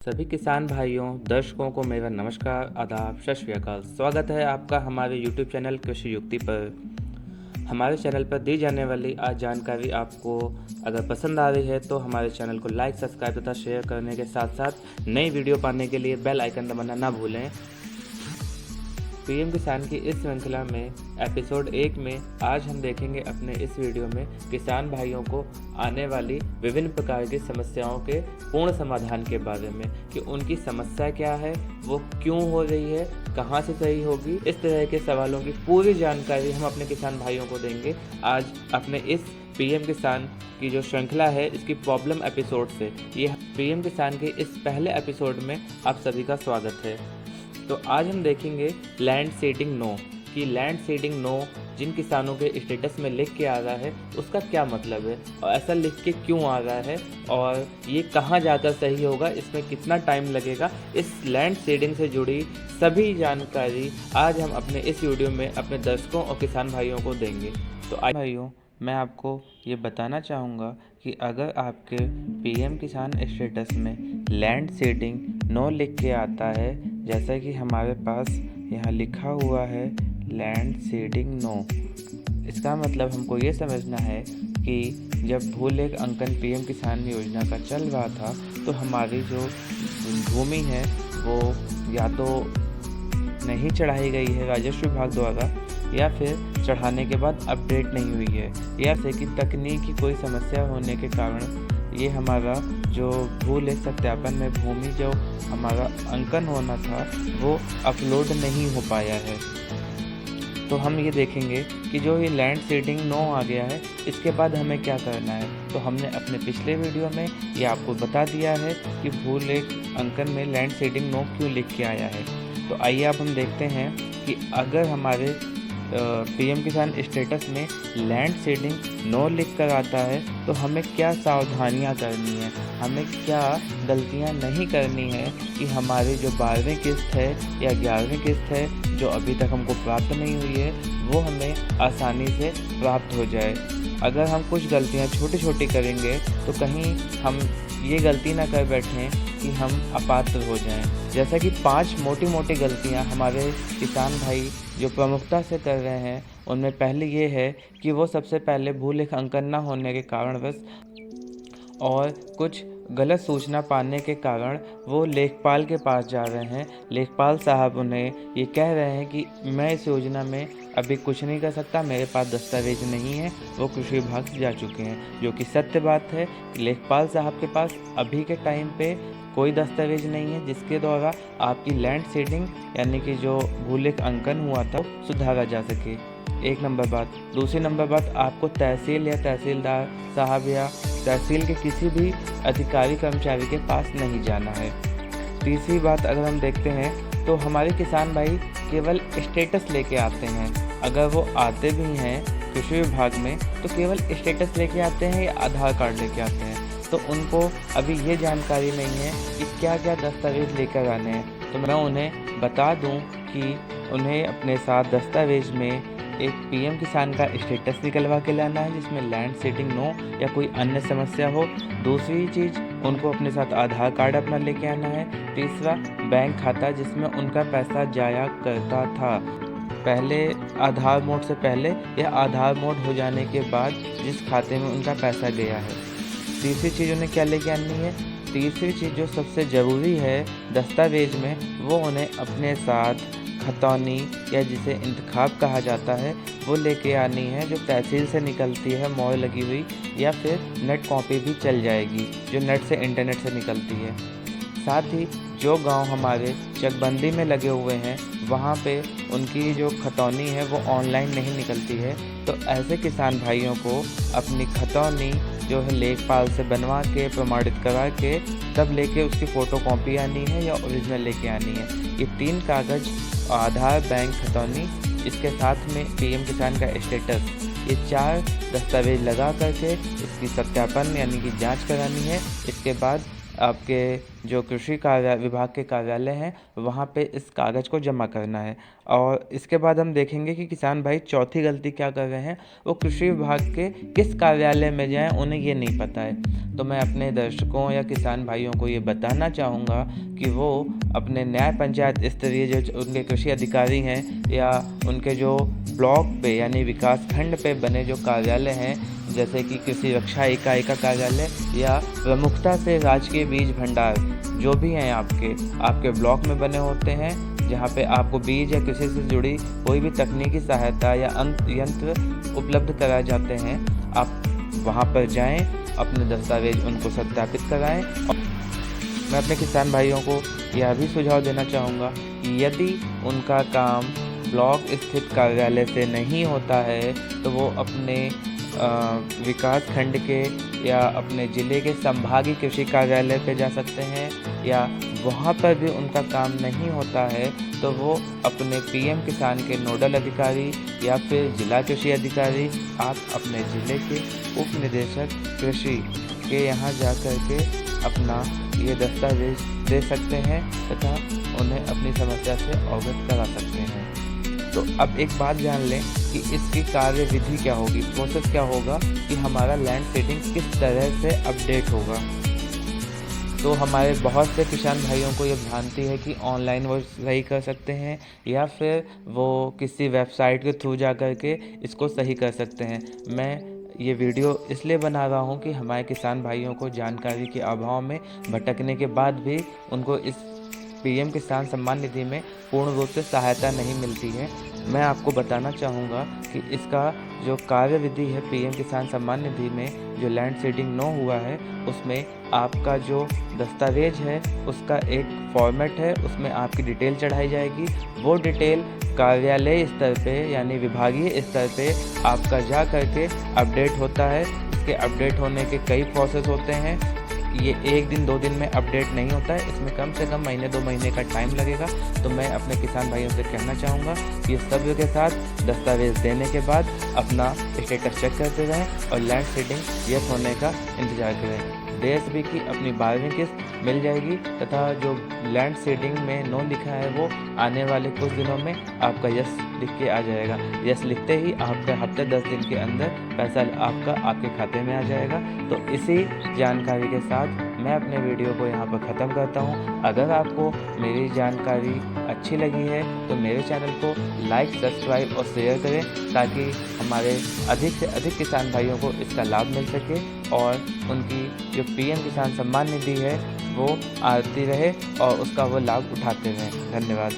सभी किसान भाइयों, दर्शकों को मेरा नमस्कार, आदाब, सत श्री अकाल। स्वागत है आपका हमारे यूट्यूब चैनल कृषि युक्ति पर। हमारे चैनल पर दी जाने वाली आज जानकारी आपको अगर पसंद आ रही है तो हमारे चैनल को लाइक, सब्सक्राइब तथा शेयर करने के साथ साथ नई वीडियो पाने के लिए बेल आइकन दबाना ना भूलें। पीएम किसान की इस श्रृंखला में एपिसोड 1 में आज हम देखेंगे अपने इस वीडियो में किसान भाइयों को आने वाली विभिन्न प्रकार की समस्याओं के पूर्ण समाधान के बारे में कि उनकी समस्या क्या है, वो क्यों हो रही है, कहां से सही होगी। इस तरह के सवालों की पूरी जानकारी हम अपने किसान भाइयों को देंगे आज अपने इस पीएम किसान की जो श्रृंखला है इसकी प्रॉब्लम एपिसोड से। ये पीएम किसान के इस पहले एपिसोड में आप सभी का स्वागत है। तो आज हम देखेंगे लैंड सीडिंग नो कि लैंड सीडिंग नो जिन किसानों के स्टेटस में लिख के आ रहा है उसका क्या मतलब है और ऐसा लिख के क्यों आ रहा है और ये कहाँ जाकर सही होगा, इसमें कितना टाइम लगेगा। इस लैंड सीडिंग से जुड़ी सभी जानकारी आज हम अपने इस वीडियो में अपने दर्शकों और किसान भाइयों को देंगे। तो आज भाइयों, मैं आपको ये बताना चाहूँगा कि अगर आपके पीएम किसान स्टेटस में लैंड सीडिंग नो लिख के आता है, जैसा कि हमारे पास यहाँ लिखा हुआ है लैंड सीडिंग नो, इसका मतलब हमको ये समझना है कि जब भूलेख अंकन पीएम किसान योजना का चल रहा था तो हमारी जो भूमि है वो या तो नहीं चढ़ाई गई है राजस्व विभाग द्वारा या फिर चढ़ाने के बाद अपडेट नहीं हुई है, या फिर कि तकनीकी कोई समस्या होने के कारण ये हमारा जो भूलेख सत्यापन में भूमि जो हमारा अंकन होना था वो अपलोड नहीं हो पाया है। तो हम ये देखेंगे कि जो ये लैंड सीडिंग नो आ गया है इसके बाद हमें क्या करना है। तो हमने अपने पिछले वीडियो में ये आपको बता दिया है कि भूलेख अंकन में लैंड सीडिंग नो क्यों लिख के आया है। तो आइए अब हम देखते हैं कि अगर हमारे पीएम किसान स्टेटस में लैंड सीडिंग नो लिख कर आता है तो हमें क्या सावधानियां करनी है, हमें क्या गलतियां नहीं करनी है कि हमारी जो 12वीं किस्त है या 11वीं किस्त है जो अभी तक हमको प्राप्त नहीं हुई है वो हमें आसानी से प्राप्त हो जाए। अगर हम कुछ गलतियां छोटी छोटी करेंगे तो कहीं हम ये गलती ना कर बैठें कि हम अपात्र हो जाएं। जैसा कि 5 मोटी मोटी गलतियां हमारे किसान भाई जो प्रमुखता से कर रहे हैं उनमें पहले ये है कि वो सबसे पहले भूलेख अंकन न होने के कारणवश और कुछ गलत सूचना पाने के कारण वो लेखपाल के पास जा रहे हैं। लेखपाल साहब उन्हें ये कह रहे हैं कि मैं इस योजना में अभी कुछ नहीं कर सकता, मेरे पास दस्तावेज नहीं है। वो कृषि विभाग से जा चुके हैं, जो कि सत्य बात है। लेखपाल साहब के पास अभी के टाइम पे कोई दस्तावेज नहीं है जिसके द्वारा आपकी लैंड सीडिंग यानी कि जो भूलेख अंकन हुआ था सुधारा जा सके। एक नंबर बात। दूसरी नंबर बात, आपको तहसील या तहसीलदार साहब या तहसील के किसी भी अधिकारी कर्मचारी के पास नहीं जाना है। तीसरी बात अगर हम देखते हैं तो हमारे किसान भाई केवल स्टेटस लेके आते हैं। अगर वो आते भी हैं कृषि विभाग में तो केवल स्टेटस लेके आते हैं या आधार कार्ड लेके आते हैं, तो उनको अभी ये जानकारी नहीं है कि क्या क्या दस्तावेज लेकर आने हैं। तो मैं उन्हें बता दूं कि उन्हें अपने साथ दस्तावेज में एक पीएम किसान का स्टेटस निकलवा के लाना है जिसमें लैंड सीडिंग नो या कोई अन्य समस्या हो। दूसरी चीज़, उनको अपने साथ आधार कार्ड अपना लेके आना है। तीसरा, बैंक खाता जिसमें उनका पैसा जाया करता था, पहले आधार मोड से पहले या आधार मोड हो जाने के बाद जिस खाते में उनका पैसा गया है। तीसरी चीज़ उन्हें क्या लेके आनी है? तीसरी चीज़ जो सबसे ज़रूरी है दस्तावेज में, वो उन्हें अपने साथ खतौनी या जिसे इंतखाब कहा जाता है वो लेके आनी है, जो तहसील से निकलती है मोहर लगी हुई, या फिर नेट कॉपी भी चल जाएगी जो नेट से इंटरनेट से निकलती है। साथ ही जो गांव हमारे चकबंदी में लगे हुए हैं वहाँ पे उनकी जो खतौनी है वो ऑनलाइन नहीं निकलती है, तो ऐसे किसान भाइयों को अपनी खतौनी जो है लेखपाल से बनवा के प्रमाणित करा के तब लेके उसकी फ़ोटोकॉपी आनी है या ओरिजिनल लेके आनी है। ये 3 कागज़, आधार, बैंक खतौनी, इसके साथ में पीएम किसान का स्टेटस, ये 4 दस्तावेज लगा करके इसकी सत्यापन यानी कि जांच करानी है। इसके बाद आपके जो कृषि विभाग के कार्यालय हैं वहाँ पे इस कागज़ को जमा करना है। और इसके बाद हम देखेंगे कि किसान भाई चौथी गलती क्या कर रहे हैं, वो कृषि विभाग के किस कार्यालय में जाएं, उन्हें ये नहीं पता है। तो मैं अपने दर्शकों या किसान भाइयों को ये बताना चाहूँगा कि वो अपने न्याय पंचायत स्तरीय जो उनके कृषि अधिकारी हैं या उनके जो ब्लॉक पे यानी विकास खंड पे बने जो कार्यालय हैं, जैसे कि कृषि रक्षा इकाई का कार्यालय या प्रमुखता से राजकीय बीज भंडार जो भी हैं आपके ब्लॉक में बने होते हैं, जहाँ पे आपको बीज या कृषि से जुड़ी कोई भी तकनीकी सहायता या यंत्र उपलब्ध कराए जाते हैं, आप वहाँ पर जाएं, अपने दस्तावेज उनको सत्यापित कराएं। और मैं अपने किसान भाइयों को यह भी सुझाव देना चाहूँगा कि यदि उनका काम ब्लॉक स्थित कार्यालय से नहीं होता है तो वो अपने विकास खंड के या अपने ज़िले के संभागीय कृषि कार्यालय पे जा सकते हैं, या वहाँ पर भी उनका काम नहीं होता है तो वो अपने पीएम किसान के नोडल अधिकारी या फिर जिला कृषि अधिकारी, आप अपने ज़िले के उप निदेशक कृषि के यहाँ जा कर के अपना ये दस्तावेज दे सकते हैं तथा उन्हें अपनी समस्या से अवगत करा सकते हैं। तो अब एक बात जान लें कि इसकी कार्य विधि क्या होगी, प्रोसेस क्या होगा कि हमारा लैंड सीडिंग किस तरह से अपडेट होगा। तो हमारे बहुत से किसान भाइयों को ये भ्रांति है कि ऑनलाइन वो सही कर सकते हैं या फिर वो किसी वेबसाइट के थ्रू जा कर के इसको सही कर सकते हैं। मैं ये वीडियो इसलिए बना रहा हूँ कि हमारे किसान भाइयों को जानकारी के अभाव में भटकने के बाद भी उनको इस पीएम किसान सम्मान निधि में पूर्ण रूप से सहायता नहीं मिलती है। मैं आपको बताना चाहूँगा कि इसका जो कार्य विधि है पीएम किसान सम्मान निधि में जो लैंड सीडिंग नो हुआ है उसमें आपका जो दस्तावेज है उसका एक फॉर्मेट है, उसमें आपकी डिटेल चढ़ाई जाएगी। वो डिटेल कार्यालय स्तर पे यानी विभागीय स्तर पे आपका जा करके अपडेट होता है। इसके अपडेट होने के कई प्रोसेस होते हैं, ये 1 दिन 2 दिन में अपडेट नहीं होता है, इसमें कम से कम महीने 2 महीने का टाइम लगेगा। तो मैं अपने किसान भाइयों से कहना चाहूँगा कि सब्र के साथ दस्तावेज देने के बाद अपना स्टेटस चेक करते रहें और लैंड सीडिंग यस होने का इंतज़ार करें। DSB की अपनी 12वीं किस्त मिल जाएगी तथा जो लैंड सीडिंग में नो लिखा है वो आने वाले कुछ दिनों में आपका यस लिख के आ जाएगा। यस लिखते ही आपका हफ्ते 10 दिन के अंदर पैसा आपके खाते में आ जाएगा। तो इसी जानकारी के साथ मैं अपने वीडियो को यहाँ पर ख़त्म करता हूँ। अगर आपको मेरी जानकारी अच्छी लगी है तो मेरे चैनल को लाइक, सब्सक्राइब और शेयर करें ताकि हमारे अधिक से अधिक किसान भाइयों को इसका लाभ मिल सके और उनकी जो पीएम किसान सम्मान निधि है वो आती रहे और उसका वो लाभ उठाते रहें। धन्यवाद।